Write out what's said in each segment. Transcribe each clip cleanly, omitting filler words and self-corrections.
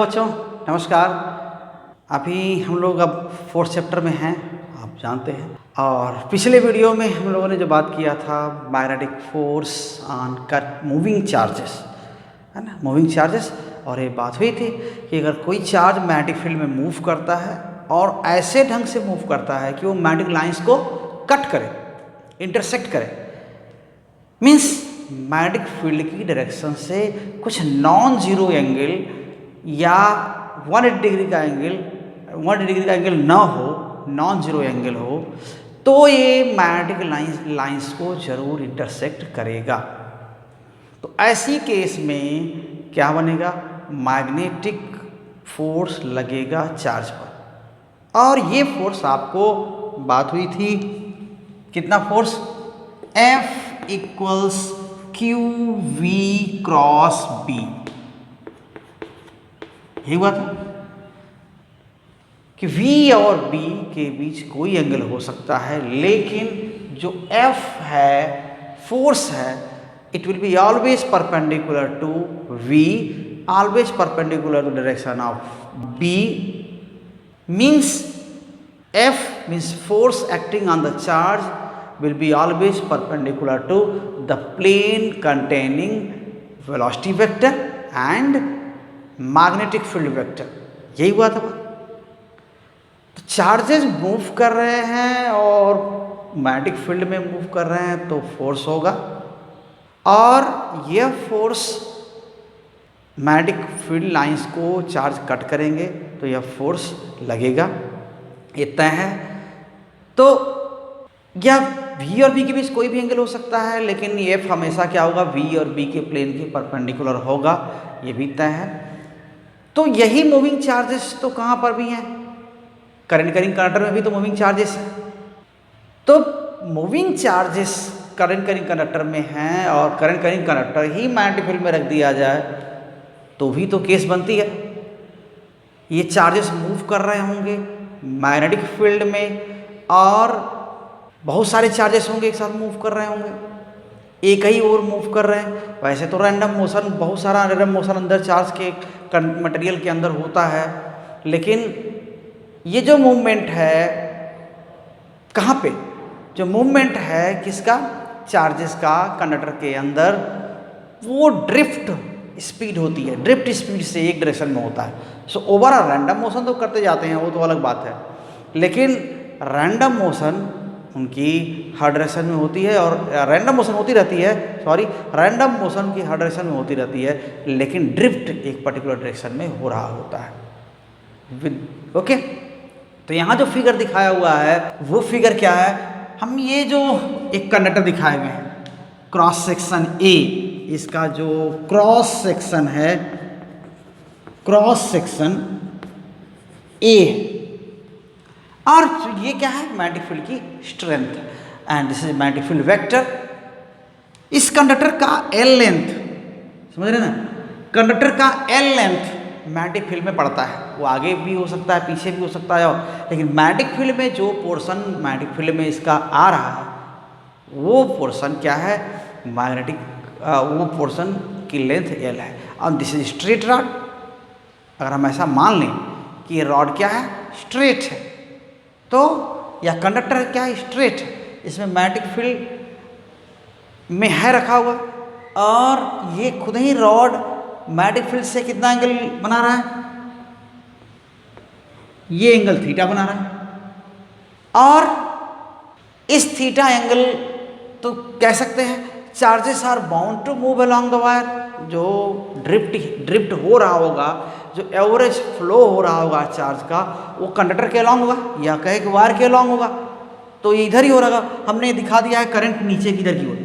बच्चों, नमस्कार। अभी हम लोग अब फोर्थ चैप्टर में हैं, आप जानते हैं। और पिछले वीडियो में हम लोगों ने जो बात किया था magnetic force on moving charges, है ना, मूविंग चार्जेस। और ये बात हुई थी कि अगर कोई चार्ज मैग्नेटिक फील्ड में मूव करता है और ऐसे ढंग से मूव करता है कि वो मैग्नेटिक लाइंस को कट करे, इंटरसेक्ट करे, मीन्स मैग्नेटिक फील्ड की डायरेक्शन से कुछ नॉन जीरो एंगल या 180 डिग्री का एंगल ना हो, नॉन जीरो एंगल हो, तो ये मैग्नेटिक लाइंस को जरूर इंटरसेक्ट करेगा। तो ऐसी केस में क्या बनेगा, मैग्नेटिक फोर्स लगेगा चार्ज पर। और ये फोर्स आपको बात हुई थी, कितना force, F equals Q V cross B, यही हुआ था कि V और B के बीच कोई एंगल हो सकता है, लेकिन जो F है, फोर्स है, it will be always perpendicular to V, always perpendicular to direction of B, means F means force acting on the charge will be always perpendicular to the plane containing velocity vector and magnetic field vector। यही हुआ था। तो charges move कर रहे हैं और magnetic field में move कर रहे हैं तो फोर्स होगा, और यह फोर्स मैग्नेटिक फील्ड लाइंस को चार्ज कट करेंगे तो यह फोर्स लगेगा, ये तय है। तो यह V और B के बीच कोई भी एंगल हो सकता है, लेकिन F हमेशा क्या होगा, V और B के प्लेन के परपेंडिकुलर होगा, ये भी तय है। तो यही मूविंग चार्जेस तो कहाँ पर भी हैं, करंट कैरिंग कंडक्टर में भी तो मूविंग चार्जेस है। तो moving charges current carrying conductor में हैं और करंट कैरिंग कंडक्टर ही मैग्नेटिक फील्ड में रख दिया जाए तो भी तो केस बनती है। ये चार्जेस मूव कर रहे होंगे मैग्नेटिक फील्ड में और बहुत सारे चार्जेस होंगे एक साथ मूव कर रहे होंगे, एक ही ओर मूव कर रहे हैं। वैसे तो रैंडम मोशन, बहुत सारा रैंडम मोशन अंदर चार्ज के मटेरियल के अंदर होता है, लेकिन ये जो मूवमेंट है कहाँ पे, जो मूवमेंट है किसका, चार्जेस का कंडक्टर के अंदर, वो ड्रिफ्ट स्पीड होती है, ड्रिफ्ट स्पीड से एक डायरेक्शन में होता है। सो ओवरऑल रैंडम मोशन तो करते जाते हैं, वो तो अलग बात है, लेकिन रैंडम मोशन उनकी हर डायरेक्शन में होती है, और रैंडम मोशन होती रहती है, रैंडम मोशन की हर डायरेक्शन में होती रहती है, लेकिन ड्रिफ्ट एक पर्टिकुलर डायरेक्शन में हो रहा होता है। ओके, तो यहाँ जो फिगर दिखाया हुआ है वो फिगर क्या है, हम ये जो एक कंडक्टर दिखाए हुए हैं, क्रॉस सेक्शन A, इसका जो क्रॉस सेक्शन है, क्रॉस सेक्शन A, और ये क्या है, मैग्नेटिक फील्ड की strength, and this is magnetic field vector. इस कंडक्टर का L लेंथ, समझ रहे ना, कंडक्टर का L लेंथ मैग्नेटिक फील्ड में पड़ता है, वो आगे भी हो सकता है, पीछे भी हो सकता है, लेकिन मैग्नेटिक फील्ड में जो पोर्शन मैग्नेटिक फील्ड में इसका आ रहा है वो पोर्शन क्या है, मैग्नेटिक वो पोर्शन की लेंथ L है। और दिस इज स्ट्रेट रॉड। अगर हम ऐसा मान लें कि ये रॉड क्या है, स्ट्रेट है, तो या कंडक्टर क्या है, स्ट्रेट है, इसमें मैग्नेटिक फील्ड में है रखा हुआ, और ये खुद ही रॉड मैग्नेटिक फील्ड से कितना एंगल बना रहा है, ये एंगल थीटा बना रहा है, और इस थीटा एंगल तो कह सकते हैं charges are bound to move along the wire. जो ड्रिफ्ट हो रहा होगा, जो एवरेज फ्लो हो रहा होगा चार्ज का, वो कंडक्टर के अलोंग होगा या कहे कि वायर के अलोंग होगा, तो ये इधर ही हो रहा। हमने दिखा दिया है करंट नीचे की इधर की ओर,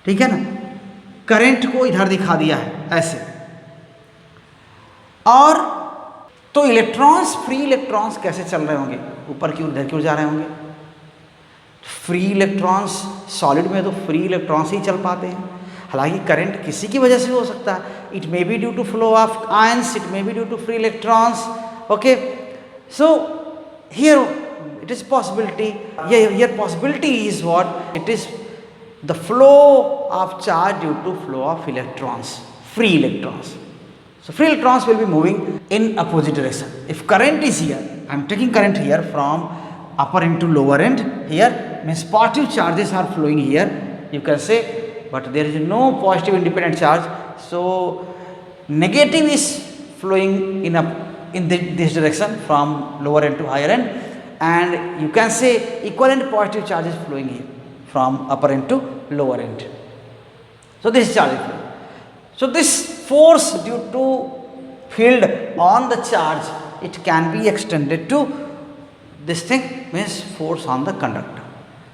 ठीक है ना, करंट को इधर दिखा दिया है ऐसे। और तो इलेक्ट्रॉन्स, फ्री इलेक्ट्रॉन्स कैसे चल रहे होंगे, ऊपर की ओर इधर की ओर जा रहे होंगे। फ्री इलेक्ट्रॉन्स, सॉलिड में तो फ्री इलेक्ट्रॉन्स ही चल पाते हैं, हालांकि करंट किसी की वजह से हो सकता है, it may be due to flow of ions, it may be due to free electrons. Okay, so here it is possibility, here possibility is what, it is the flow of charge due to flow of electrons, free electrons. So free electrons will be moving in opposite direction. If current is here, I am taking current here from upper end to lower end, here means positive charges are flowing here, you can say, but there is no positive independent charge. So negative is flowing in this direction from lower end to higher end, and you can say equivalent positive charge is flowing here from upper end to lower end. So this is charge is flowing. So this force due to field on the charge, it can be extended to this thing, means force on the conductor.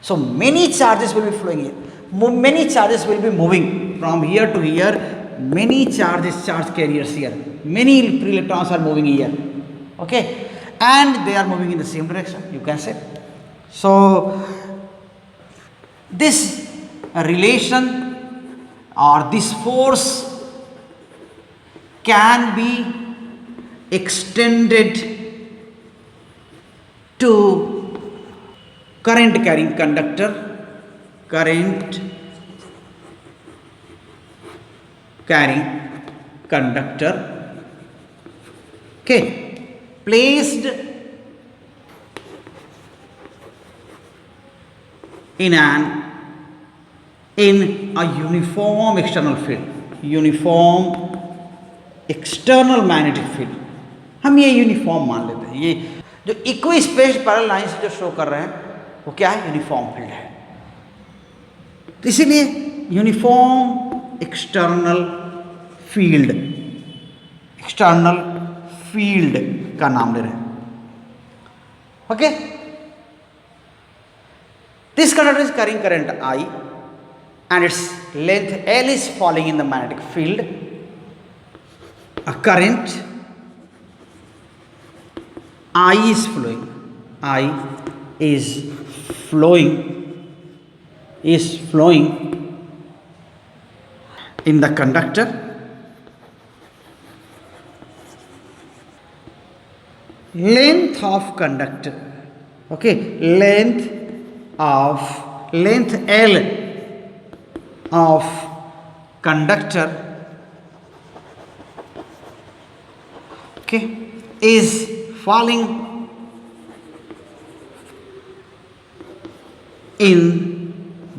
So many charges will be flowing here, many charges will be moving from here to here, many charges, charge carriers here, many free electrons are moving here, okay, and they are moving in the same direction, you can say. So this relation or this force can be extended to current carrying conductor, current carrying conductor, okay, placed in a uniform external field, uniform external magnetic field, हम ये uniform मान लेते हैं। ये जो equi space parallel line से जो show कर रहे हैं वो क्या है, यूनिफॉर्म फील्ड है। तो इसीलिए यूनिफॉर्म एक्सटर्नल फील्ड का नाम ले रहे हैं, okay. This conductor is carrying current I and its length L is falling in the magnetic field. A current I is flowing in the conductor. Length of conductor, okay, length L of conductor, okay, is falling in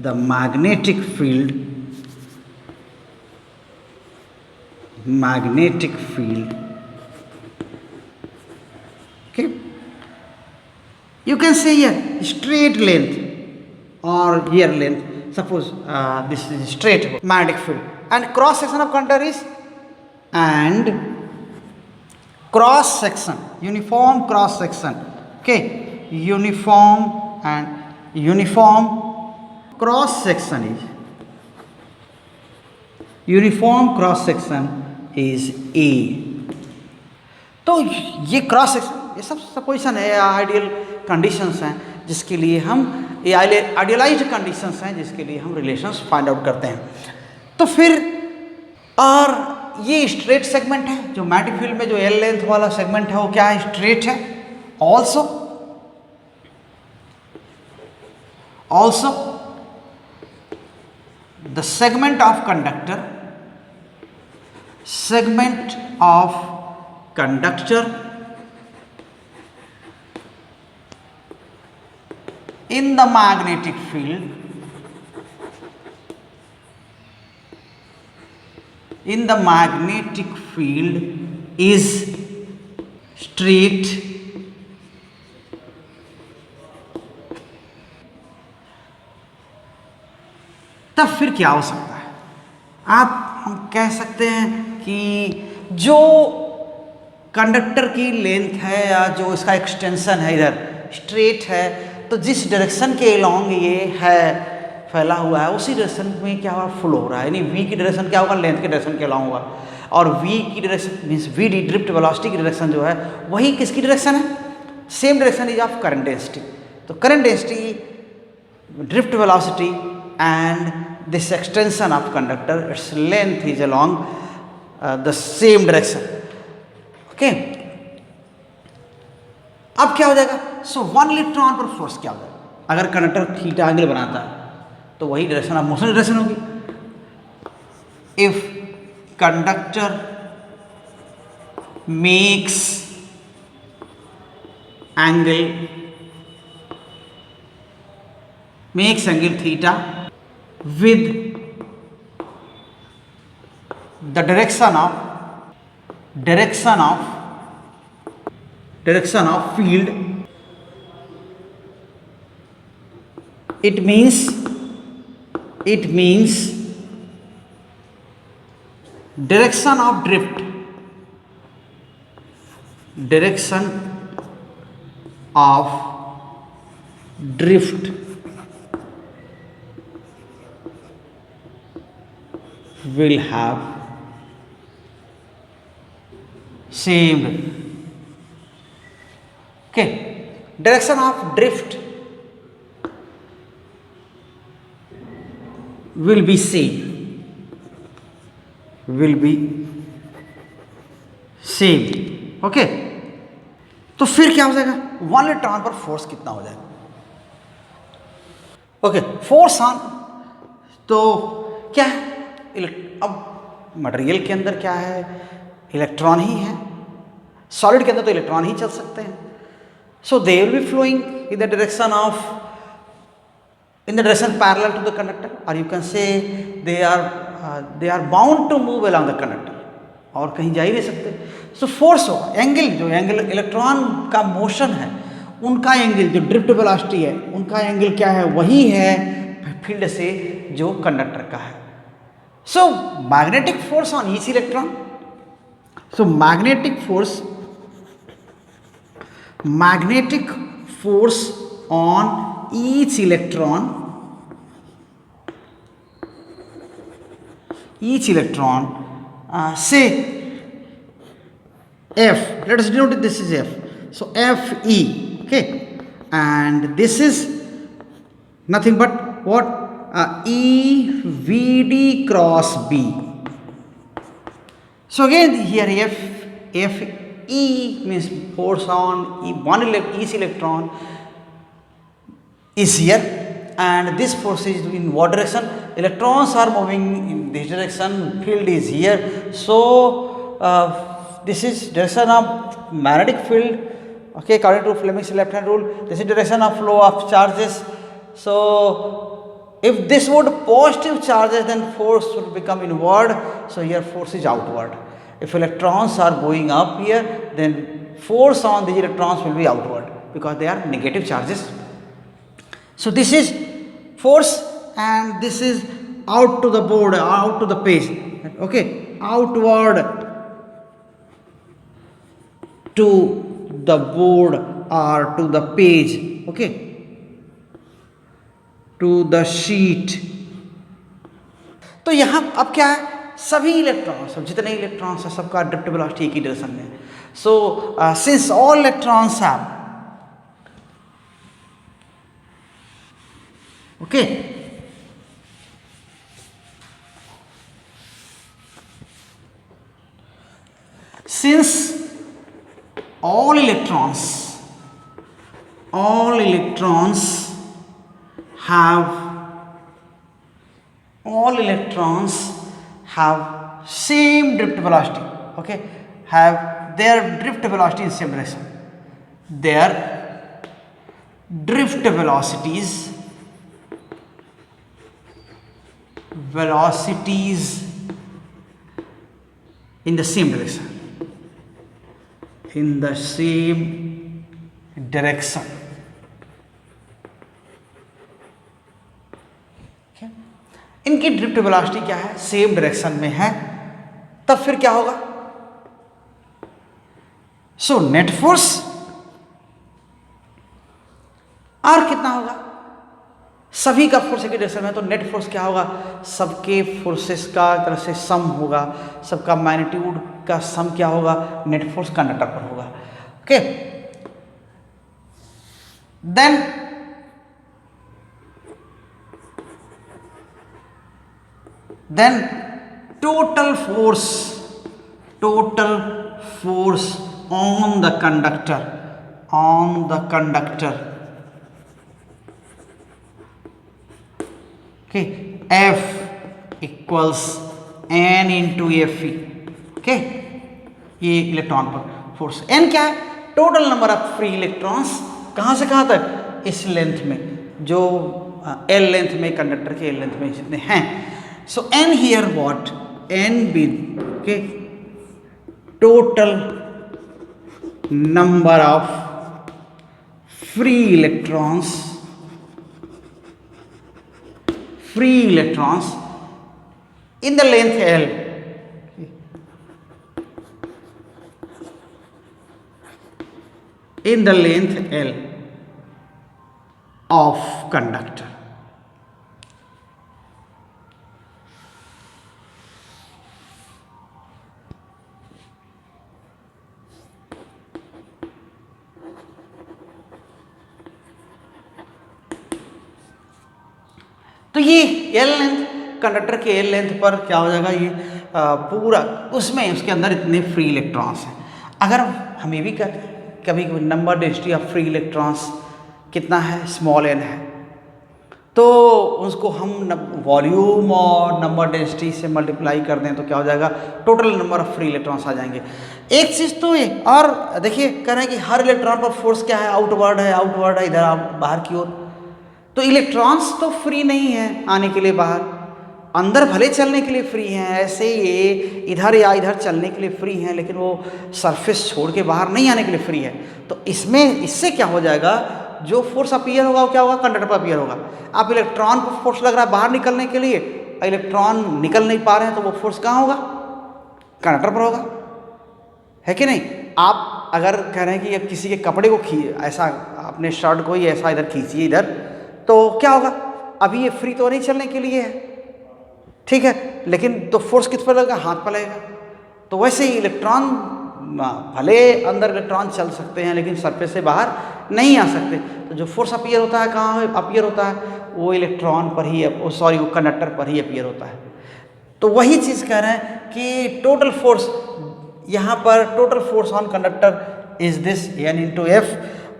the magnetic field, okay. You can say here straight length or here length. Suppose this is straight magnetic field and cross section of conductor is, and cross section, uniform cross section, okay, uniform cross section is A. तो ये cross section, ये सब supposition है, ideal conditions हैं जिसके लिए हम, ये आइडियलाइज्ड कंडीशंस हैं जिसके लिए हम रिलेशंस फाइंड आउट करते हैं। तो फिर और ये स्ट्रेट सेगमेंट है, जो मैग्नेटिक फील्ड में जो एल लेंथ वाला सेगमेंट है वो क्या है, स्ट्रेट है। Also the segment of conductor in the magnetic field is straight तब फिर क्या हो सकता है, हम कह सकते हैं कि जो कंडक्टर की लेंथ है या जो इसका एक्सटेंशन है इधर स्ट्रेट है, तो जिस डायरेक्शन के अलोंग ये है फैला हुआ है उसी डायरेक्शन में क्या होगा, फ्लो हो रहा है। यानी v की डायरेक्शन क्या होगा, लेंथ के डायरेक्शन के अलोंग होगा, और v की direction means v D drift velocity की डायरेक्शन जो है वही किसकी डायरेक्शन है, same direction is of current density. तो current density, drift velocity and this extension of conductor, it's length is along the same direction, okay. अब क्या हो जाएगा, सो वन इलेक्ट्रॉन पर फोर्स क्या हो जाएगा, अगर कंडक्टर थीटा एंगल बनाता है तो वही डायरेक्शन ऑफ मोशन डायरेक्शन होगी। If conductor makes angle theta with the direction of field. It means direction of drift will have same. Okay, direction of drift will be same. Okay, तो फिर क्या हो जाएगा, 1 इलेक्ट्रॉन पर force कितना हो जाएगा? ओके, फोर्स ऑन, तो क्या है, अब मटेरियल के अंदर क्या है, इलेक्ट्रॉन ही है. सॉलिड के अंदर तो इलेक्ट्रॉन ही चल सकते हैं. So they will be flowing in the direction parallel to the conductor, और you can say they are bound to move along the conductor, और कहीं जा ही नहीं सकते. सो फोर्स होगा, एंगल इलेक्ट्रॉन का मोशन है, उनका एंगल जो ड्रिफ्ट वेलोसिटी है, उनका एंगल क्या है, वही है फील्ड से जो कंडक्टर का है. So magnetic force on each electron, so magnetic force on each electron say F, let us denote this is F, so Fe, okay, and this is nothing but what, EVD cross B. So again here Fe means force on each electron is here, and this force is in what direction, electrons are moving in this direction, field is here. So this is direction of magnetic field, okay, according to Fleming's left hand rule. This is direction of flow of charges. So if this would positive charges, then force would become inward, so here force is outward. If electrons are going up here, then force on the electrons will be outward because they are negative charges. So this is force, and this is out to the board, out to the page, okay, outward to the board or to the page, okay, to the sheet. तो यहाँ अब क्या है, सभी electrons, जितने electrons हैं सबका drift velocity एक ही डायरेक्शन में. So since all electrons have, okay, since all electrons have same drift velocity, okay, have their drift velocity in same direction, their drift velocities in the same direction, okay? इनकी drift velocity क्या है, same direction में है, तब फिर क्या होगा, so net force are कितना होगा, सभी का फोर्स एक ही डायरेक्शन में, तो नेट फोर्स क्या होगा, सबके फोर्सेस का एक तरह से सम होगा, सबका मैग्नीट्यूड का सम क्या होगा, नेट फोर्स कंडक्टर पर होगा. Okay, then total force on the conductor, okay, F equals N into Fe, okay, ये इलेक्ट्रॉन पर फोर्स। n क्या है? Total number of free electrons कहाँ से कहाँ तक, इस लेंथ में, जो l लेंथ में, कंडक्टर के l लेंथ में जितने हैं। So n here what, n be के total number of free electrons in the length L, in the length L of conductor. तो ये L लेंथ, कंडक्टर के L लेंथ पर क्या हो जाएगा, ये पूरा उसमें उसके अंदर इतने फ्री इलेक्ट्रॉन्स हैं। अगर हम ये भी कभी number density of free electrons कितना है, स्मॉल n है, तो उसको हम वॉल्यूम और नंबर डेंसिटी से मल्टीप्लाई कर दें तो क्या हो जाएगा, total number of free electrons आ जाएंगे। एक चीज़ तो ये, और देखिए कह रहे हैं कि हर इलेक्ट्रॉन पर फोर्स क्या है, आउटवर्ड है इधर बाहर की ओर। तो इलेक्ट्रॉन्स तो फ्री नहीं है आने के लिए बाहर, अंदर भले चलने के लिए फ्री हैं, ऐसे ये इधर या इधर चलने के लिए फ्री हैं, लेकिन वो सरफेस छोड़ के बाहर नहीं आने के लिए फ्री है। तो इससे क्या हो जाएगा, जो फोर्स अपीयर होगा वो क्या होगा, कंडक्टर पर अपीयर होगा। आप इलेक्ट्रॉन को फोर्स लग रहा है बाहर निकलने के लिए, इलेक्ट्रॉन निकल नहीं पा रहे हैं, तो वो फोर्स कहाँ होगा, कंडक्टर पर होगा, है कि नहीं। आप अगर कह रहे हैं कि अब किसी के कपड़े को ऐसा अपने शर्ट को ही ऐसा इधर खींचिए इधर, तो क्या होगा, अभी ये फ्री तो नहीं चलने के लिए है, ठीक है, लेकिन तो फोर्स किस पर लगेगा, हाथ पर लगेगा। तो वैसे ही इलेक्ट्रॉन, भले अंदर इलेक्ट्रॉन चल सकते हैं लेकिन सरफेस से बाहर नहीं आ सकते। तो जो फोर्स अपीयर होता है कहाँ अपीयर होता है, वो इलेक्ट्रॉन पर ही, वो कंडक्टर पर ही अपीयर होता है। तो वही चीज़ कह रहे हैं कि टोटल फोर्स, यहाँ पर total force on conductor is this n into F.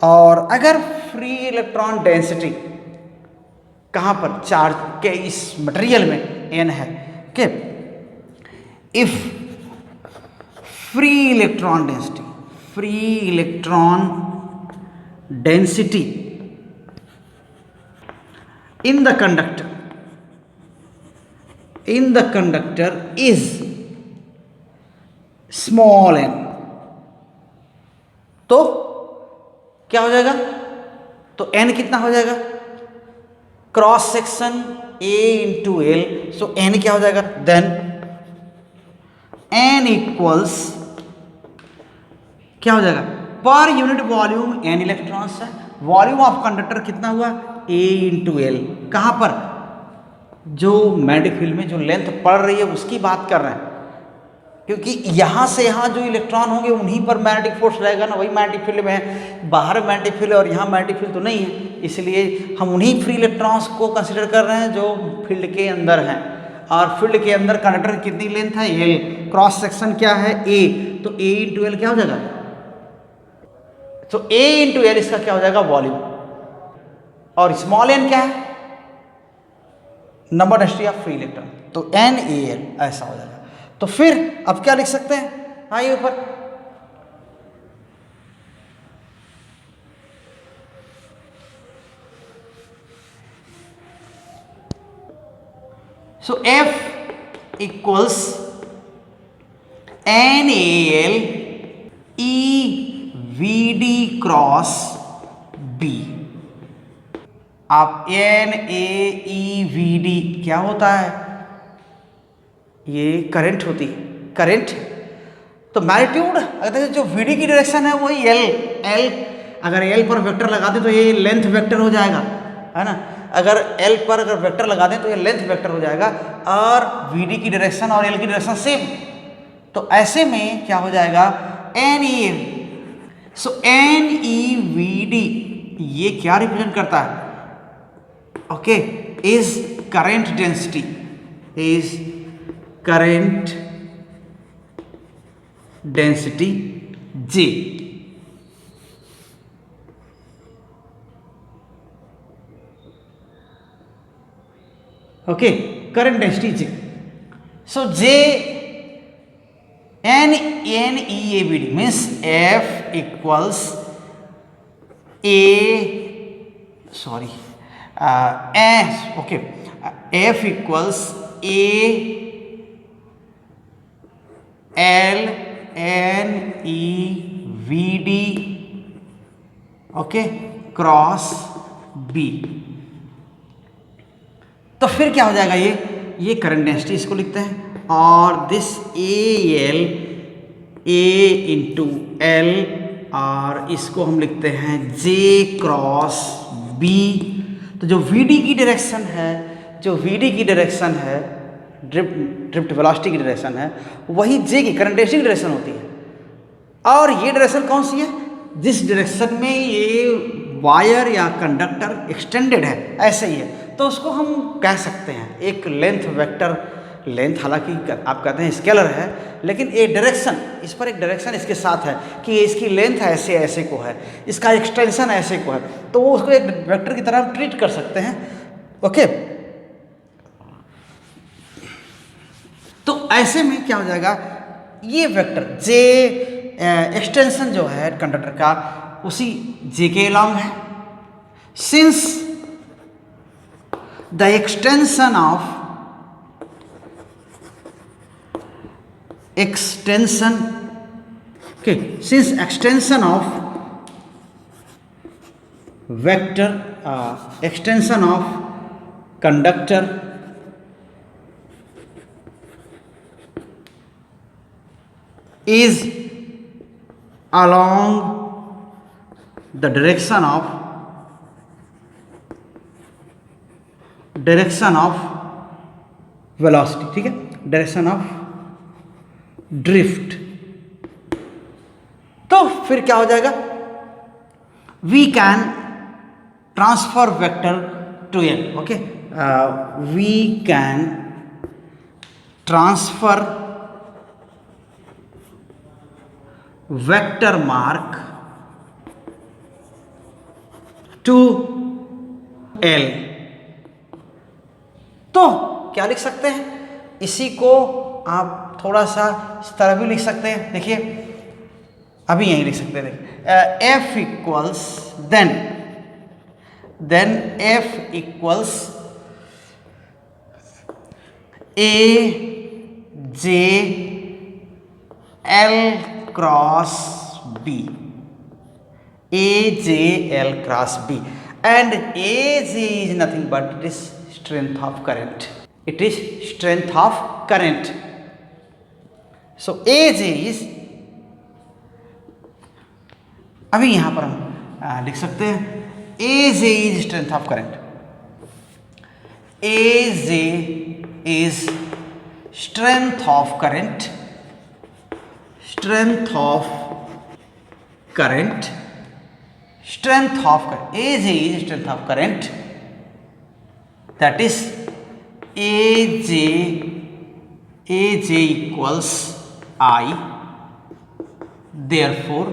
और अगर फ्री इलेक्ट्रॉन डेंसिटी कहाँ पर, चार्ज के इस मटेरियल में n है, कि if free electron density in the conductor is small n, तो क्या हो जाएगा, तो n कितना हो जाएगा, cross section A into L. So n क्या हो जाएगा, देन n इक्वल्स क्या हो जाएगा, per unit volume n electrons है, वॉल्यूम ऑफ कंडक्टर कितना हुआ, A इंटू एल। कहाँ पर, जो मैग्नेटिक फील्ड में जो लेंथ पड़ रही है उसकी बात कर रहे हैं, क्योंकि यहाँ से यहाँ जो इलेक्ट्रॉन होंगे उन्हीं पर मैग्नेटिक फोर्स रहेगा ना, वही मैग्नेटिक फील्ड में है। बाहर मैग्नेटिक फील्ड और यहाँ मैग्नेटिक फील्ड तो नहीं है, इसलिए हम उन्हीं फ्री इलेक्ट्रॉन्स को कंसिडर कर रहे हैं जो फील्ड के अंदर हैं। और फील्ड के अंदर कंडक्टर की कितनी लेंथ है, एल, क्रॉस सेक्शन क्या है, ए, तो ए इंटू एल क्या हो जाएगा, तो ए इंटू एल इसका क्या हो जाएगा, वॉल्यूम। और स्मॉल एन क्या है, number density of free electron, तो एन ए एल ऐसा हो जाएगा। तो फिर अब क्या लिख सकते हैं, आइए ऊपर, so F equals N A L E V D cross B. आप N A E V D क्या होता है, ये करंट होती है, करंट। तो मैग्नीट्यूड अगर जो वी डी की डायरेक्शन है वही एल, अगर एल पर वेक्टर लगा दें तो ये लेंथ वेक्टर हो जाएगा, है ना। अगर एल पर अगर वेक्टर लगा दें तो ये लेंथ वेक्टर हो जाएगा, और वी डी की डायरेक्शन और एल की डायरेक्शन सेम। तो ऐसे में क्या हो जाएगा, N E L. So N E V D ये क्या रिप्रेजेंट करता है, okay, is current density, is current density J। Okay, current density J। So J, N NEABD means F equals F equals ALNEVD okay cross B। तो फिर क्या हो जाएगा, ये करंट डेंसिटी इसको लिखते हैं और this AL A into L और इसको हम लिखते हैं J क्रॉस B। तो जो VD की डायरेक्शन है, ड्रिफ्ट वेलोसिटी की डायरेक्शन है, वही J की करंट डेंसिटी की डायरेक्शन होती है। और ये डायरेक्शन कौन सी है, जिस डायरेक्शन में ये वायर या कंडक्टर एक्सटेंडेड है ऐसे ही है, तो उसको हम कह सकते हैं एक लेंथ वेक्टर। लेंथ हालांकि आप कहते हैं स्केलर है, लेकिन एक डायरेक्शन, इस पर एक डायरेक्शन इसके साथ है कि इसकी लेंथ ऐसे ऐसे को है, इसका एक्सटेंशन ऐसे को है, तो वो उसको एक वेक्टर की तरह हम ट्रीट कर सकते हैं। ओके, तो ऐसे में क्या हो जाएगा, ये वेक्टर जे एक्सटेंशन जो है कंडक्टर का उसी जे के अलॉन्ग है। Since the extension of vector extension of conductor is along the direction of velocity, ठीक है, डायरेक्शन ऑफ ड्रिफ्ट। तो फिर क्या हो जाएगा, we can transfer vector to L. Okay, we can transfer vector mark to L. तो क्या लिख सकते हैं, इसी को आप थोड़ा सा इस तरह भी लिख सकते हैं। देखिए अभी यही लिख सकते हैं, F equals then F equals AJL cross B, AJL cross B, and AJ is nothing but it is strength of current. It is strength of current. So AJ is, अभी यहां पर हम लिख सकते हैं AJ is strength of current. AJ is strength of current. Strength of current. AJ is strength of current. That is AJ equals I. Therefore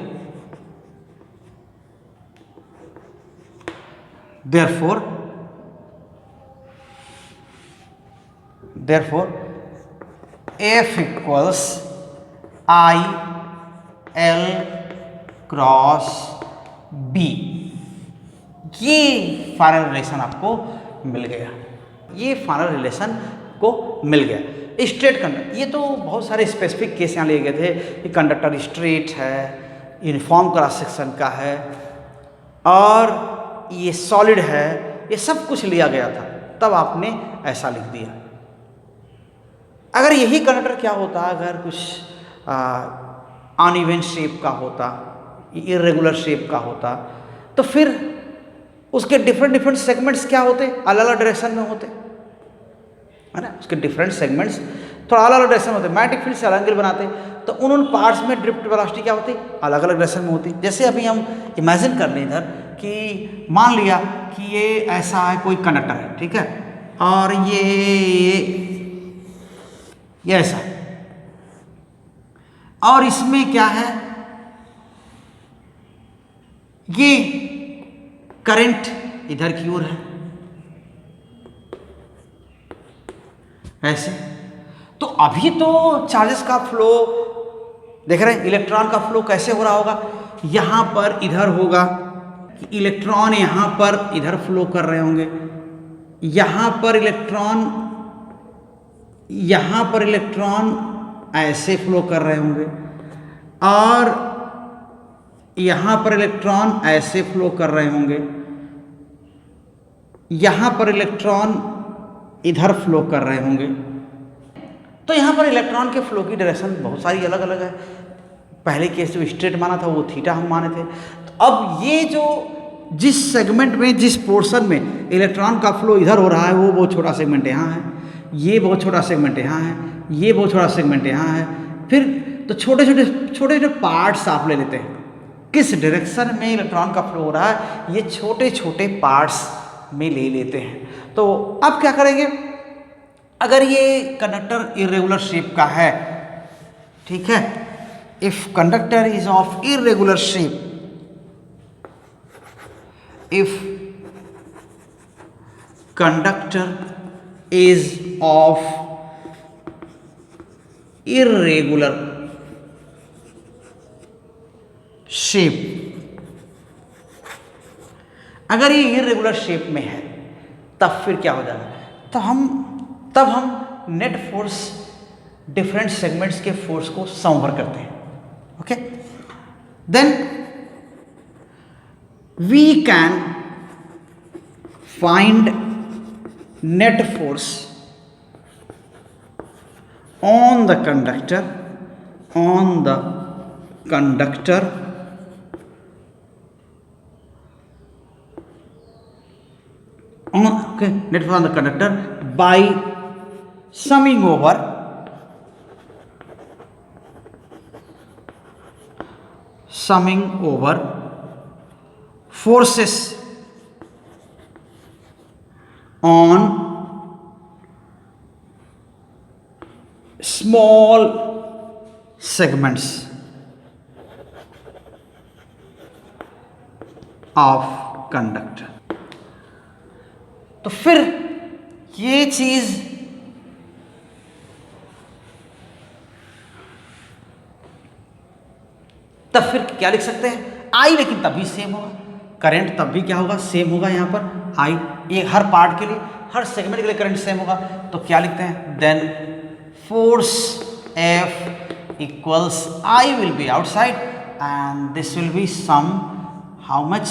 F equals IL cross B। ये final relation आपको मिल गया, straight conductor. ये तो बहुत सारे specific case यहाँ लिए गए थे कि कंडक्टर स्ट्रेट है, यूनिफॉर्म क्रॉस सेक्शन का है और ये सॉलिड है, ये सब कुछ लिया गया था, तब आपने ऐसा लिख दिया। अगर यही कंडक्टर क्या होता, अगर कुछ अनइवन शेप का होता, इरेगुलर शेप का होता, तो फिर उसके डिफरेंट सेगमेंट्स क्या होते, अलग अलग डायरेक्शन में होते, है ना। उसके डिफरेंट सेगमेंट्स थोड़ा अलग अलग डायरेक्शन में होते, मैग्नेटिक फील्ड से अलग एंगल बनाते, तो उन पार्ट्स में ड्रिफ्ट वेलोसिटी क्या होती, अलग अलग डायरेक्शन में होती। जैसे अभी हम इमेजिन कर लें इधर कि मान लिया कि ये ऐसा है, कोई कंडक्टर है, ठीक है, और ये ऐसा, और इसमें क्या है, ये करंट इधर की ओर है ऐसे। तो अभी तो चार्जेस का फ्लो देख रहे हैं इलेक्ट्रॉन का फ्लो कैसे हो रहा होगा, यहाँ पर इधर होगा, इलेक्ट्रॉन यहाँ पर इधर फ्लो कर रहे होंगे, यहाँ पर इलेक्ट्रॉन ऐसे फ्लो कर रहे होंगे, और यहाँ पर इलेक्ट्रॉन ऐसे फ्लो कर रहे होंगे, यहाँ पर इलेक्ट्रॉन इधर फ्लो कर रहे होंगे। तो यहाँ पर इलेक्ट्रॉन के फ्लो की डायरेक्शन बहुत सारी अलग अलग है। पहले केस जो स्ट्रेट माना था वो थीटा हम माने थे। तो अब ये जो जिस सेगमेंट में, जिस पोर्शन में इलेक्ट्रॉन का फ्लो इधर हो रहा है, वो बहुत छोटा सेगमेंट यहाँ है, ये बहुत छोटा सेगमेंट यहाँ है, ये बहुत छोटा सेगमेंट यहाँ है। फिर तो छोटे छोटे पार्ट्स आप ले लेते हैं, किस डायरेक्शन में इलेक्ट्रॉन का फ्लो हो रहा है, ये छोटे छोटे पार्ट्स में ले लेते हैं। तो अब क्या करेंगे, अगर ये कंडक्टर इरेगुलर शेप का है, ठीक है, if conductor is of irregular shape, if conductor is of irregular shape, अगर ये इरेगुलर शेप में है तब फिर क्या हो जाएगा, तब हम नेट फोर्स डिफरेंट सेगमेंट्स के फोर्स को समवर करते हैं। Okay, then we can find net force on the conductor on net force on the conductor by summing over forces on small segments of conductor। तो फिर ये चीज तब फिर क्या लिख सकते हैं, आई, लेकिन तभी सेम होगा करंट, तब भी क्या होगा, सेम होगा। यहाँ पर आई, ये हर पार्ट के लिए, हर सेगमेंट के लिए करंट सेम होगा। तो क्या लिखते हैं, then force F equals I will be outside and this will be some how much,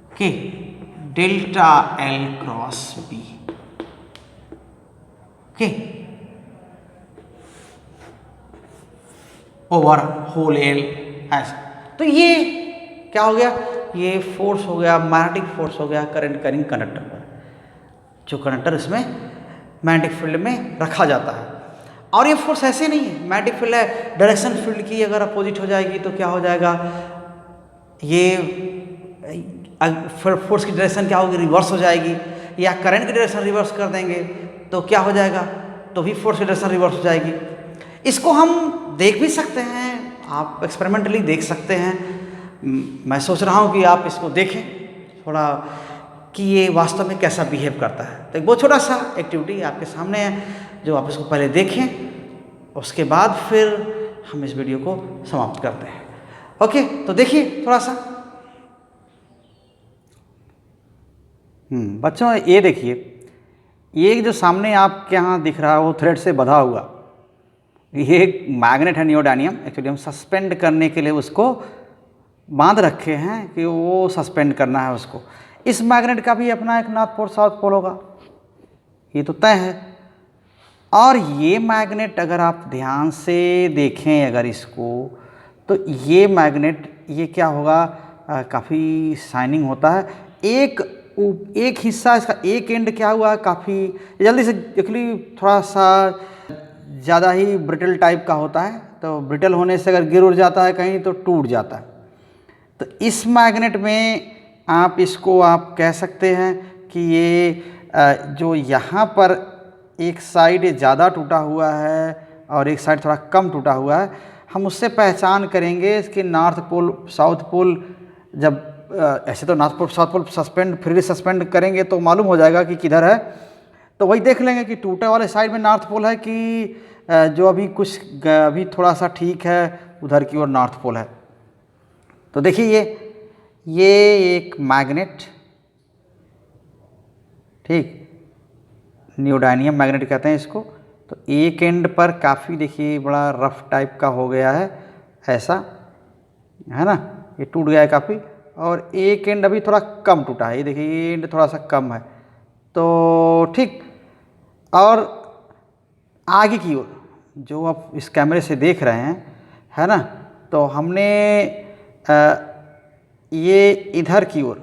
okay, delta L cross B, okay, over whole L ऐसा। तो ये क्या हो गया, ये फोर्स हो गया, मैग्नेटिक फोर्स हो गया करंट करिंग कंडक्टर पर, जो कंडक्टर इसमें मैग्नेटिक फील्ड में रखा जाता है। और ये फोर्स ऐसे नहीं है, मैग्नेटिक फील्ड है, डायरेक्शन फील्ड की अगर अपोजिट हो जाएगी तो क्या हो जाएगा, ये फोर्स की डायरेक्शन क्या होगी, रिवर्स हो जाएगी, या करंट की डायरेक्शन रिवर्स कर देंगे तो क्या हो जाएगा, तो भी फोर्स की डायरेक्शन रिवर्स हो जाएगी। इसको हम देख भी सकते हैं, आप एक्सपेरिमेंटली देख सकते हैं। मैं सोच रहा हूँ कि आप इसको देखें थोड़ा कि ये वास्तव में कैसा बिहेव करता है। तो एक बहुत छोटा सा एक्टिविटी आपके सामने है, जो आप इसको पहले देखें, उसके बाद फिर हम इस वीडियो को समाप्त करते हैं। ओके, तो देखिए थोड़ा सा। बच्चों ये देखिए, ये जो सामने आपके यहाँ दिख रहा है वो थ्रेड से बंधा हुआ, ये एक मैग्नेट है, नियोडानियम। एक्चुअली हम सस्पेंड करने के लिए उसको बांध रखे हैं कि वो सस्पेंड करना है उसको। इस मैग्नेट का भी अपना एक नॉर्थ पोल साउथ पोल होगा, ये तो तय है। और ये मैग्नेट अगर आप ध्यान से देखें अगर इसको, तो ये मैग्नेट ये क्या होगा, काफ़ी शाइनिंग होता है। एक हिस्सा इसका, एक एंड क्या हुआ, काफ़ी जल्दी से एक्चुअली थोड़ा सा ज़्यादा ही ब्रिटल टाइप का होता है। तो ब्रिटल होने से अगर गिर उड़ जाता है कहीं तो टूट जाता है। तो इस मैग्नेट में आप इसको आप कह सकते हैं कि ये जो यहाँ पर एक साइड ज़्यादा टूटा हुआ है और एक साइड थोड़ा कम टूटा हुआ है, हम उससे पहचान करेंगे इसके नॉर्थ पोल साउथ पोल। जब ऐसे तो north pole south pole suspend freely suspend करेंगे तो मालूम हो जाएगा कि किधर है। तो वही देख लेंगे कि टूटे वाले साइड में नॉर्थ पोल है कि जो अभी थोड़ा सा ठीक है उधर की ओर नॉर्थ पोल है। तो देखिए ये एक मैग्नेट, ठीक, नियोडाइनियम मैग्नेट कहते हैं इसको। तो एक एंड पर काफ़ी देखिए बड़ा रफ टाइप का हो गया है, ऐसा है ना, ये टूट गया है काफ़ी, और एक एंड अभी थोड़ा कम टूटा है, ये देखिए ये एंड थोड़ा सा कम है। तो ठीक, और आगे की ओर जो आप इस कैमरे से देख रहे हैं, है ना, तो हमने ये इधर की ओर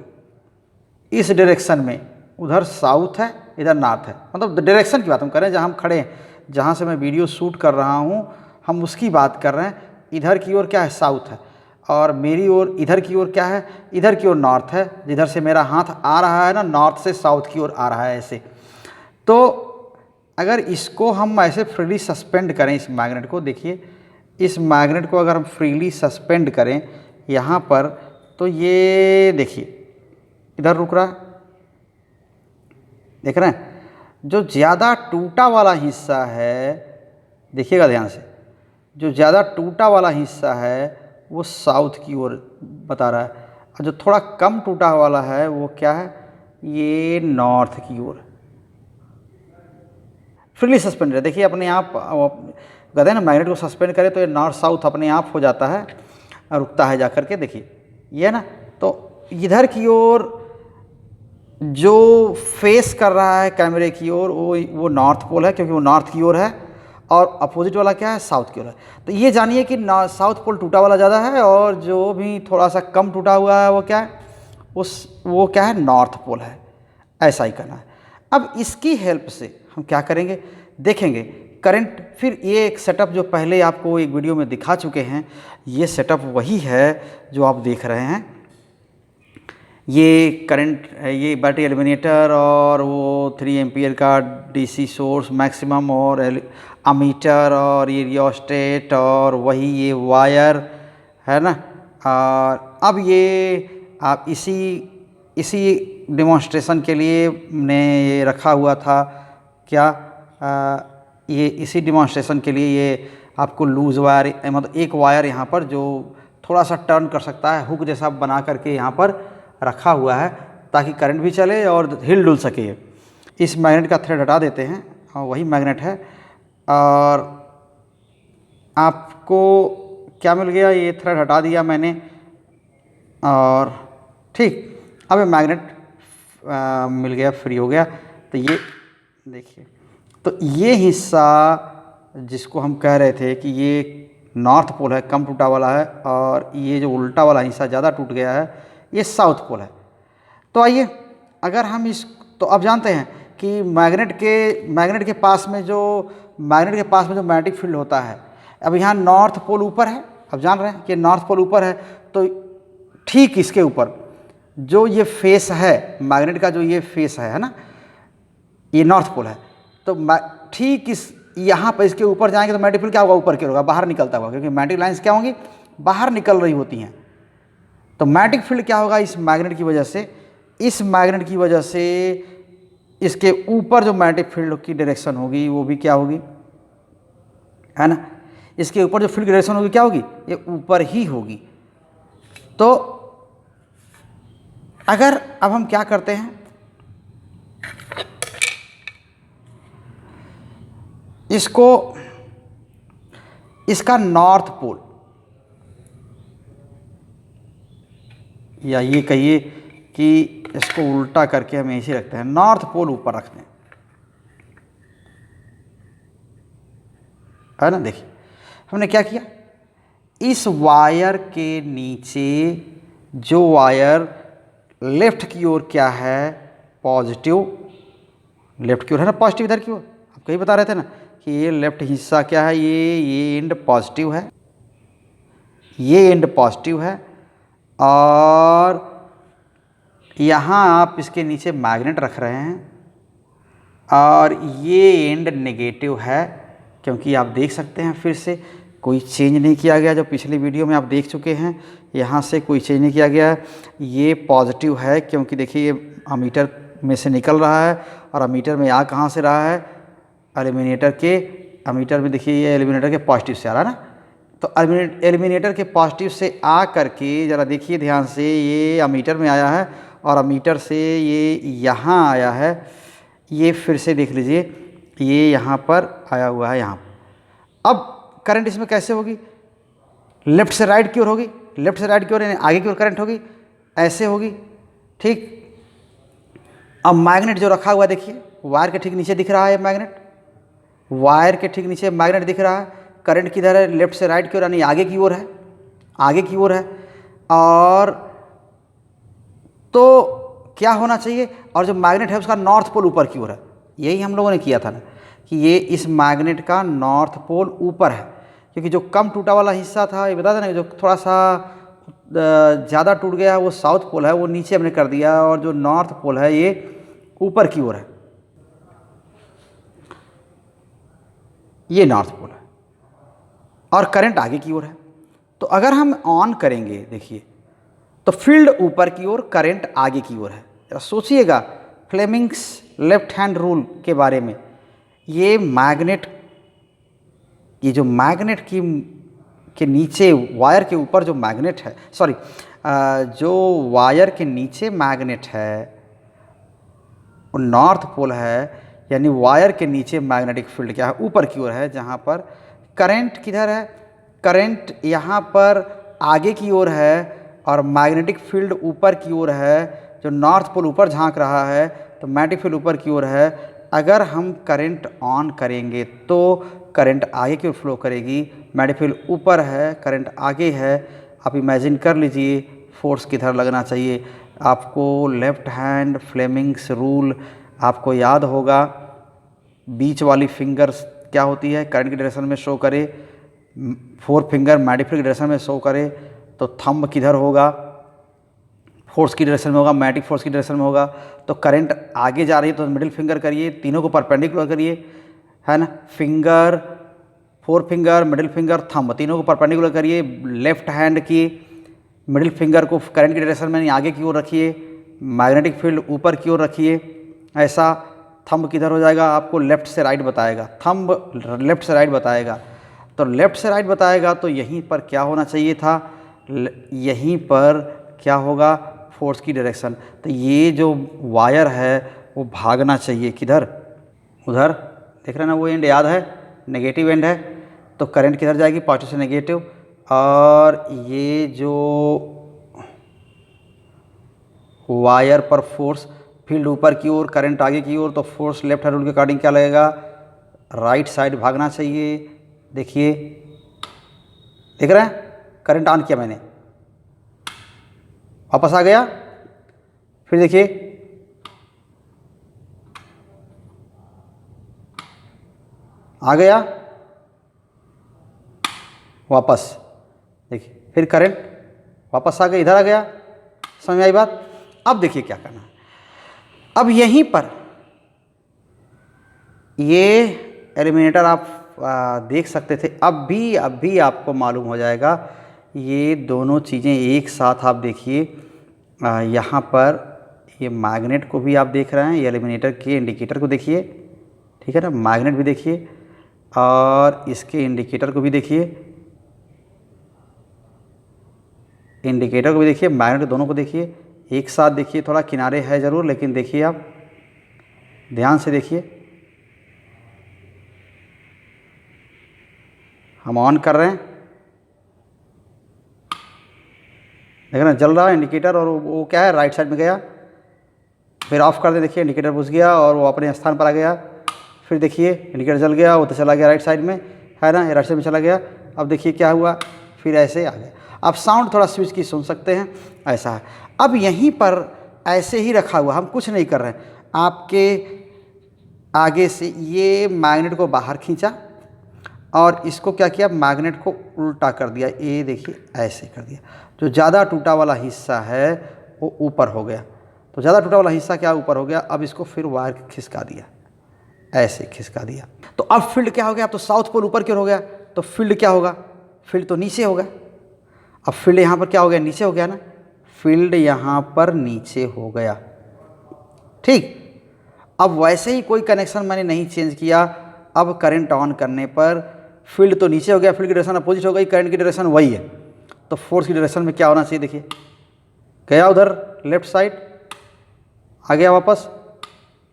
इस डायरेक्शन में, उधर साउथ है इधर नॉर्थ है, मतलब डायरेक्शन की बात हम कर रहे हैं, जहाँ हम खड़े हैं, जहाँ से मैं वीडियो शूट कर रहा हूँ हम उसकी बात कर रहे हैं। इधर की ओर क्या है, साउथ है, और मेरी ओर इधर की ओर क्या है, इधर की ओर नॉर्थ है। जिधर से मेरा हाथ आ रहा है ना, नॉर्थ से साउथ की ओर आ रहा है ऐसे। तो अगर इसको हम ऐसे फ्रीली सस्पेंड करें, इस मैग्नेट को देखिए, इस मैग्नेट को अगर हम फ्रीली सस्पेंड करें यहाँ पर, तो ये देखिए इधर रुक रहा है, देख रहे हैं। जो ज़्यादा टूटा वाला हिस्सा है, देखिएगा ध्यान से, जो ज़्यादा टूटा वाला हिस्सा है वो साउथ की ओर बता रहा है, और जो थोड़ा कम टूटा वाला है वो क्या है, ये नॉर्थ की ओर। फ्रीली सस्पेंड है, देखिए अपने आप कहते हैं ना, मैग्नेट को सस्पेंड करें तो ये नॉर्थ साउथ अपने आप हो जाता है, रुकता है जा करके, देखिए ये ना। तो इधर की ओर जो फेस कर रहा है कैमरे की ओर वो नॉर्थ पोल है, क्योंकि वो नॉर्थ की ओर है, और अपोजिट वाला क्या है, साउथ की ओर है। तो ये जानिए कि साउथ पोल टूटा वाला ज़्यादा है, और जो भी थोड़ा सा कम टूटा हुआ है वो क्या है, वो क्या है, नॉर्थ पोल है। ऐसा ही करना है। अब इसकी हेल्प से हम क्या करेंगे, देखेंगे करंट। फिर ये एक सेटअप जो पहले आपको एक वीडियो में दिखा चुके हैं, ये सेटअप वही है जो आप देख रहे हैं। ये करंट है, ये बैटरी एलिमिनेटर, और वो 3 एम्पियर का डीसी सोर्स मैक्सिमम, और अमीटर, और ये रियोस्टेट, और वही ये वायर है ना। और अब ये आप इसी डेमोन्स्ट्रेशन के लिए ने ये रखा हुआ था क्या, ये इसी डेमोन्स्ट्रेशन के लिए ये आपको लूज़ वायर, मतलब एक वायर यहाँ पर जो थोड़ा सा टर्न कर सकता है, हुक जैसा बना करके यहाँ पर रखा हुआ है, ताकि करंट भी चले और हिल डुल सके। इस मैग्नेट का थ्रेड हटा देते हैं, और वही मैग्नेट है। और आपको क्या मिल गया, ये थ्रेड हटा दिया मैंने, और ठीक, अब ये मैग्नेट मिल गया, फ्री हो गया। तो ये देखिए, तो ये हिस्सा जिसको हम कह रहे थे कि ये नॉर्थ पोल है, कम टूटा वाला है, और ये जो उल्टा वाला हिस्सा ज़्यादा टूट गया है, ये साउथ पोल है। तो आइए, अगर हम तो अब जानते हैं कि मैग्नेट के पास में जो मैग्नेटिक फील्ड होता है, अब यहाँ नॉर्थ पोल ऊपर है, अब जान रहे हैं कि नॉर्थ पोल ऊपर है, तो ठीक इसके ऊपर जो ये फेस है मैग्नेट का, जो ये फेस है ना, ये नॉर्थ पोल है। तो ठीक इस यहाँ पर इसके ऊपर जाएंगे तो मैग्नेटिक फील्ड क्या होगा, ऊपर की ओर होगा, बाहर निकलता होगा, क्योंकि मैग्नेटिक लाइंस क्या होंगी, बाहर निकल रही होती हैं। तो मैग्नेटिक फील्ड क्या होगा, इस मैग्नेट की वजह से इसके ऊपर जो मैग्नेटिक फील्ड की डायरेक्शन होगी वो भी क्या होगी, है ना। इसके ऊपर जो फील्ड डायरेक्शन होगी क्या होगी, ये ऊपर ही होगी। तो अगर अब हम क्या करते हैं, इसका नॉर्थ पोल, या ये कहिए कि इसको उल्टा करके हम ऐसे रखते हैं, नॉर्थ पोल ऊपर रखते हैं, है ना। देखिए हमने क्या किया, इस वायर के नीचे जो वायर लेफ्ट की ओर क्या है, पॉजिटिव, लेफ्ट की ओर है ना, पॉजिटिव इधर की ओर, आप कहीं बता रहे थे ना कि ये लेफ्ट हिस्सा क्या है, ये एंड पॉजिटिव है, ये एंड पॉजिटिव है, और यहाँ आप इसके नीचे मैग्नेट रख रहे हैं, और ये एंड नेगेटिव है, क्योंकि आप देख सकते हैं फिर से कोई चेंज नहीं किया गया, जो पिछली वीडियो में आप देख चुके हैं, यहाँ से कोई चेंज नहीं किया गया है। ये पॉजिटिव है, क्योंकि देखिए ये अमीटर में से निकल रहा है, और अमीटर में आ कहाँ से रहा है, एलिमिनेटर के, अमीटर में देखिए ये एलिमिनेटर के पॉजिटिव से आ रहा है ना, तो एलिमिनेटर के पॉजिटिव से आ करके ज़रा देखिए ध्यान से, ये अमीटर में आया है और अमीटर से ये यहाँ आया है, ये फिर से देख लीजिए ये यहाँ पर आया हुआ है यहाँ। अब करंट इसमें कैसे होगी, लेफ़्ट से राइट की ओर होगी, लेफ़्ट से राइट की ओर यानी आगे की ओर करंट होगी, ऐसे होगी, ठीक। अब मैग्नेट जो रखा हुआ है देखिए, वायर के ठीक नीचे दिख रहा है मैग्नेट, वायर के ठीक नीचे मैग्नेट दिख रहा है, करंट किधर है, लेफ़्ट से राइट की ओर यानी आगे की ओर है, आगे की ओर है। और तो क्या होना चाहिए, और जो मैग्नेट है उसका नॉर्थ पोल ऊपर की ओर है, यही हम लोगों ने किया था ना कि ये इस मैग्नेट का नॉर्थ पोल ऊपर है, क्योंकि जो कम टूटा वाला हिस्सा था ये बता देना, जो थोड़ा सा ज़्यादा टूट गया है वो साउथ पोल है, वो नीचे हमने कर दिया, और जो नॉर्थ पोल है ये ऊपर की ओर है, ये नॉर्थ पोल है, और करंट आगे की ओर है। तो अगर हम ऑन करेंगे देखिए, तो फील्ड ऊपर की ओर, करंट आगे की ओर है। जरा सोचिएगा फ्लेमिंग्स लेफ्ट हैंड रूल के बारे में, ये मैग्नेट, ये जो मैग्नेट की के नीचे वायर के ऊपर जो मैग्नेट है, सॉरी जो वायर के नीचे मैग्नेट है वो नॉर्थ पोल है, यानी वायर के नीचे मैग्नेटिक फील्ड क्या है, ऊपर की ओर है, जहाँ पर करंट किधर है, करंट यहाँ पर आगे की ओर है और मैग्नेटिक फील्ड ऊपर की ओर है, जो नॉर्थ पोल ऊपर झांक रहा है तो मैग्नेटिक फील्ड ऊपर की ओर है। अगर हम करंट ऑन करेंगे तो करंट आगे की ओर फ्लो करेगी, मैग्नेटिक फील्ड ऊपर है, करंट आगे है। आप इमेजिन कर लीजिए फोर्स किधर लगना चाहिए। आपको लेफ़्ट हैंड फ्लेमिंग्स रूल आपको याद होगा, बीच वाली फिंगर्स क्या होती है, करंट की डायरेक्शन में शो करे, फोर फिंगर मैग्नेटिक फील्ड की डायरेक्शन में शो करे, तो थंब किधर होगा, फोर्स की डायरेक्शन में होगा, मैग्नेटिक फोर्स की डायरेक्शन में होगा। तो करंट आगे जा रही है तो मिडिल फिंगर करिए, तीनों को परपेंडिकुलर करिए, है ना, finger, four finger, middle finger, thumb, तीनों को परपेंडिकुलर करिए। लेफ्ट हैंड की मिडिल फिंगर को करंट की डायरेक्शन में आगे की ओर रखिए, मैग्नेटिक फील्ड ऊपर की ओर रखिए, ऐसा। थंब किधर हो जाएगा, आपको लेफ़्ट से राइट बताएगा, थंब लेफ़्ट से राइट बताएगा। तो लेफ़्ट से राइट बताएगा तो यहीं पर क्या होना चाहिए था, यहीं पर क्या होगा, फोर्स की डायरेक्शन। तो ये जो वायर है वो भागना चाहिए किधर, उधर, देख रहे हैं ना, वो एंड याद है, नेगेटिव एंड है, तो करंट किधर जाएगी, पॉजिटिव से नेगेटिव। और ये जो वायर पर फोर्स, फील्ड ऊपर की ओर, करंट आगे की ओर, तो फोर्स लेफ्ट हैंड रूल के अकॉर्डिंग क्या लगेगा, राइट साइड भागना चाहिए। देखिए, देख रहे हैं, करंट ऑन किया मैंने, वापस आ गया, फिर देखिए आ गया, वापस, देखिए फिर करंट वापस आ गया, इधर आ गया, समझ में आई बात। अब देखिए क्या करना है, अब यहीं पर ये एलिमिनेटर आप देख सकते थे, अब भी आपको मालूम हो जाएगा। ये दोनों चीज़ें एक साथ आप देखिए, यहाँ पर ये मैग्नेट को भी आप देख रहे हैं, ये एलिमिनेटर के इंडिकेटर को देखिए, ठीक है ना, मैग्नेट भी देखिए और इसके इंडिकेटर को भी देखिए, इंडिकेटर को भी देखिए, मैग्नेट दोनों को देखिए, एक साथ देखिए। थोड़ा किनारे है ज़रूर, लेकिन देखिए आप ध्यान से देखिए, हम ऑन कर रहे हैं, देख रहे हैं जल रहा है इंडिकेटर, और वो क्या है, राइट साइड में गया, फिर ऑफ कर दे, देखिए इंडिकेटर बुझ गया और वो अपने स्थान पर आ गया। फिर देखिए इंडिकेटर जल गया, वो तो चला गया राइट साइड में, है ना, राइट साइड में चला गया। अब देखिए क्या हुआ, फिर ऐसे आ गया। आप साउंड थोड़ा स्विच की सुन सकते हैं, ऐसा है। अब यहीं पर ऐसे ही रखा हुआ, हम कुछ नहीं कर रहे हैं, आपके आगे से ये मैग्नेट को बाहर खींचा और इसको क्या किया, मैग्नेट को उल्टा कर दिया, ये देखिए ऐसे कर दिया। जो ज़्यादा टूटा वाला हिस्सा है वो ऊपर हो गया, तो ज़्यादा टूटा वाला हिस्सा क्या ऊपर हो गया। अब इसको फिर वायर खिसका दिया, ऐसे खिसका दिया, तो अब फील्ड क्या हो गया, अब तो साउथ पोल ऊपर की ओर हो गया, तो फील्ड क्या होगा, फील्ड तो नीचे होगा। अब फील्ड यहाँ पर क्या हो गया, नीचे हो गया ना, फील्ड यहाँ पर नीचे हो गया, ठीक। अब वैसे ही कोई कनेक्शन मैंने नहीं चेंज किया, अब करंट ऑन करने पर फील्ड तो नीचे हो गया, फील्ड की डायरेक्शन अपोजिट हो गई, करंट की डायरेक्शन वही है, तो फोर्स की डायरेक्शन में क्या होना चाहिए, देखिए गया उधर लेफ्ट साइड, आ गया वापस,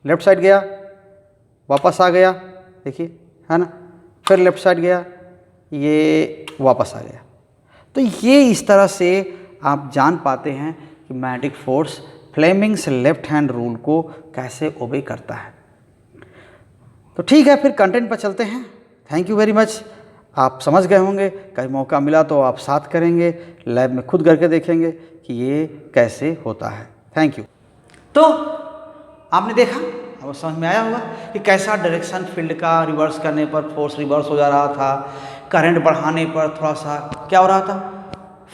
लेफ्ट साइड गया वापस आ गया, देखिए है ना, फिर लेफ्ट साइड गया, ये वापस आ गया। तो ये इस तरह से आप जान पाते हैं कि magnetic force Fleming's left hand rule को कैसे ओबे करता है। तो ठीक है, फिर कंटेंट पर चलते हैं। Thank you very much. आप समझ गए होंगे, कहीं मौका मिला तो आप साथ करेंगे, लैब में खुद करके देखेंगे कि ये कैसे होता है। Thank you. तो आपने देखा, अब समझ में आया होगा कि कैसा डायरेक्शन फील्ड का रिवर्स करने पर फोर्स रिवर्स हो जा रहा था, करंट बढ़ाने पर थोड़ा सा क्या हो रहा था,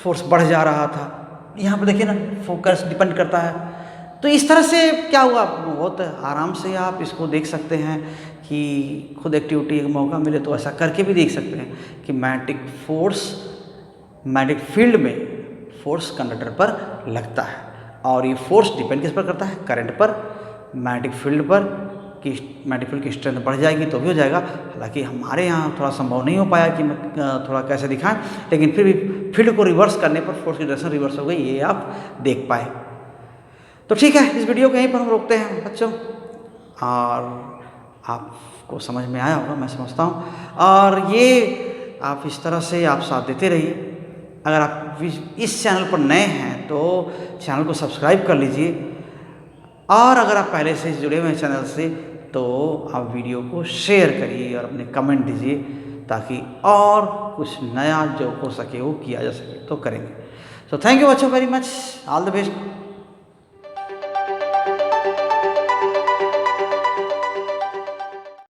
फोर्स बढ़ जा रहा था। यहाँ पर देखिए ना, फोकस डिपेंड करता है। तो इस तरह से क्या हुआ, बहुत आराम से आप इसको देख सकते हैं कि खुद एक्टिविटी का मौका मिले तो ऐसा करके भी देख सकते हैं कि मैग्नेटिक फोर्स, मैग्नेटिक फील्ड में फोर्स कंडक्टर पर लगता है और ये फोर्स डिपेंड किस पर करता है, करंट पर, मैग्नेटिक फील्ड पर, कि मैग्नेटिक फील्ड की स्ट्रेंथ बढ़ जाएगी तो भी हो जाएगा। हालांकि हमारे यहाँ थोड़ा संभव नहीं हो पाया कि थोड़ा कैसे दिखाएं, लेकिन फिर भी फील्ड को रिवर्स करने पर फोर्स की डायरेक्शन रिवर्स हो गई, ये आप देख पाए। तो ठीक है, इस वीडियो को यहीं पर हम रोकते हैं बच्चों, और आपको समझ में आया होगा मैं समझता हूँ। और ये आप इस तरह से आप साथ देते रहिए। अगर आप इस चैनल पर नए हैं तो चैनल को सब्सक्राइब कर लीजिए, और अगर आप पहले से जुड़े हुए हैं चैनल से तो आप वीडियो को शेयर करिए और अपने कमेंट दीजिए, ताकि और कुछ नया जो हो सके वो किया जा सके तो करेंगे। सो थैंक यू बच्चों very much, all the best.